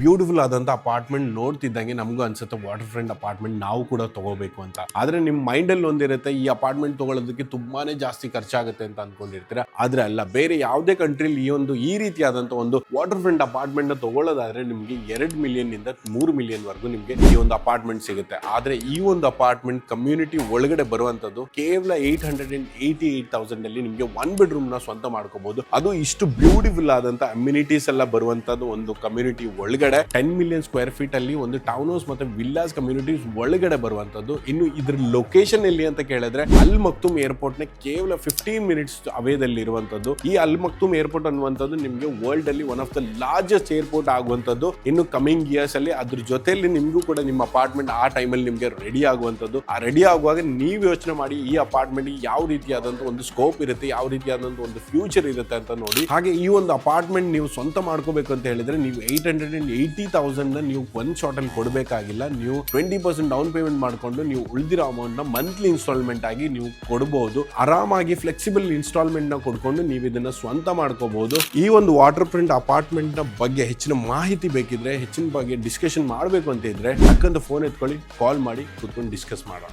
Beautiful ಆದಂತ apartment ನೋಡ್ತಿದ್ದಂಗೆ ನಮಗೂ ಅನ್ಸುತ್ತೆ ವಾಟರ್ ಫ್ರಂಟ್ ಅಪಾರ್ಟ್ಮೆಂಟ್ ನಾವು ಕೂಡ ತಗೋಬೇಕು ಅಂತ. ಆದ್ರೆ ನಿಮ್ ಮೈಂಡ್ ಅಲ್ಲಿ ಒಂದಿರುತ್ತೆ ಈ ಅಪಾರ್ಟ್ಮೆಂಟ್ ತಗೊಳ್ಳೋದಕ್ಕೆ ತುಂಬಾನೇ ಜಾಸ್ತಿ ಖರ್ಚಾಗುತ್ತೆ ಅಂತ ಅನ್ಕೊಂಡಿರ್ತೀರಾ. ಆದ್ರೆ ಅಲ್ಲ, ಬೇರೆ ಯಾವುದೇ ಕಂಟ್ರಿಲಿ ಈ ರೀತಿಯಾದಂತ ಒಂದು ವಾಟರ್ ಫ್ರಂಟ್ ಅಪಾರ್ಟ್ಮೆಂಟ್ ನ ತಗೊಳ್ಳೋದಾದ್ರೆ ನಿಮ್ಗೆ 2 ಮಿಲಿಯನ್ ಇಂದ 3 ಮಿಲಿಯನ್ ವರೆಗೂ ನಿಮ್ಗೆ ಈ ಒಂದು ಅಪಾರ್ಟ್ಮೆಂಟ್ ಸಿಗುತ್ತೆ. ಆದ್ರೆ ಈ ಒಂದು ಅಪಾರ್ಟ್ಮೆಂಟ್ ಕಮ್ಯುನಿಟಿ ಒಳಗಡೆ ಬರುವಂತದ್ದು ಕೇವಲ 888,000 ಅಲ್ಲಿ ನಿಮ್ಗೆ 1 ಬೆಡ್ರೂಮ್ ನ ಸ್ವಂತ ಮಾಡ್ಕೋಬಹುದು. ಅದು ಇಷ್ಟು ಬ್ಯೂಟಿಫುಲ್ ಆದಂತ ಅಮ್ಯುನಿಟೀಸ್ ಎಲ್ಲ ಬರುವಂತದ್ದು ಒಂದು ಕಮ್ಯುನಿಟಿ ಒಳಗಡೆ 10 ಮಿಲಿಯನ್ ಸ್ಕ್ವೇರ್ ಫೀಟ್ ಅಲ್ಲಿ ಒಂದು ಟೌನ್ ಹೌಸ್ ಮತ್ತೆ ವಿಲ್ಲಾಸ್ ಕಮ್ಯುನಿಟೀಸ್ ಒಳಗಡೆ ಬರುವಂತದ್ದು. ಇನ್ನು ಇದ್ರ ಲೊಕೇಶನ್ ಎಲ್ಲಿ ಅಂತ ಕೇಳಿದ್ರೆ ಅಲ್ ಮಕ್ತುಮ್ ಏರ್ಪೋರ್ಟ್ ನ ಕೇವಲ 15 ಮಿನಿಟ್ಸ್ ಅವೇದಲ್ಲಿ ಇರುವಂತದ್ದು. ಈ ಅಲ್ ಮಕ್ತುಮ್ ಏರ್ಪೋರ್ಟ್ ಅನ್ನುವಂಥದ್ದು ನಿಮ್ಗೆ ವರ್ಲ್ಡ್ ಅಲ್ಲಿ one of the largest airport ಆಗುವಂತದ್ದು. ಇನ್ನು ಕಮಿಂಗ್ ಇಯರ್ಸ್ ಅಲ್ಲಿ ಅದ್ರ ಜೊತೆಯಲ್ಲಿ ನಿಮ್ಗೂ ಕೂಡ ನಿಮ್ಮ ಅಪಾರ್ಟ್ಮೆಂಟ್ ಆ ಟೈಮಲ್ಲಿ ನಿಮ್ಗೆ ರೆಡಿ ಆಗುವಂತದ್ದು. ಆ ರೆಡಿ ಆಗುವಾಗ ನೀವು ಯೋಚನೆ ಮಾಡಿ ಈ ಅಪಾರ್ಟ್ಮೆಂಟ್ ಯಾವ ರೀತಿಯಾದಂತ ಒಂದು ಸ್ಕೋಪ್ ಇರುತ್ತೆ, ಯಾವ ರೀತಿಯಾದಂತ ಒಂದು ಫ್ಯೂಚರ್ ಇರುತ್ತೆ ಅಂತ ನೋಡಿ. ಹಾಗೆ ಈ ಒಂದು ಅಪಾರ್ಟ್ಮೆಂಟ್ ನೀವು ಸ್ವಂತ ಮಾಡ್ಕೋಬೇಕು ಅಂತ ಹೇಳಿದ್ರೆ ನೀವು 880,000 ನೀವು ಒಂದ್ ಶಾರ್ಟ್ ಅಲ್ಲಿ ಕೊಡಬೇಕಾಗಿಲ್ಲ. ನೀವು 20% ಡೌನ್ ಪೇಮೆಂಟ್ ಮಾಡ್ಕೊಂಡು ನೀವು ಉಳಿದಿರೋ ಅಮೌಂಟ್ ನ ಮಂತ್ಲಿ ಇನ್ಸ್ಟಾಲ್ಮೆಂಟ್ ಆಗಿ ನೀವು ಕೊಡಬಹುದು. ಆರಾಮಾಗಿ ಫ್ಲೆಕ್ಸಿಬಲ್ ಇನ್ಸ್ಟಾಲ್ಮೆಂಟ್ ನ ಕೊಡ್ಕೊಂಡು ನೀವು ಇದನ್ನ ಸ್ವಂತ ಮಾಡ್ಕೋಬಹುದು. ಈ ಒಂದು ವಾಟರ್ ಫ್ರಂಟ್ ಅಪಾರ್ಟ್ಮೆಂಟ್ ನ ಬಗ್ಗೆ ಹೆಚ್ಚಿನ ಮಾಹಿತಿ ಬೇಕಿದ್ರೆ, ಹೆಚ್ಚಿನ ಬಗ್ಗೆ ಡಿಸ್ಕಷನ್ ಮಾಡಬೇಕು ಅಂತ ಇದ್ರೆ ಟಕ್ಕಂತ ಫೋನ್ ಎತ್ಕೊಳ್ಳಿ, ಕಾಲ್ ಮಾಡಿ ಕೂತ್ಕೊಂಡು ಡಿಸ್ಕಸ್ ಮಾಡೋಣ.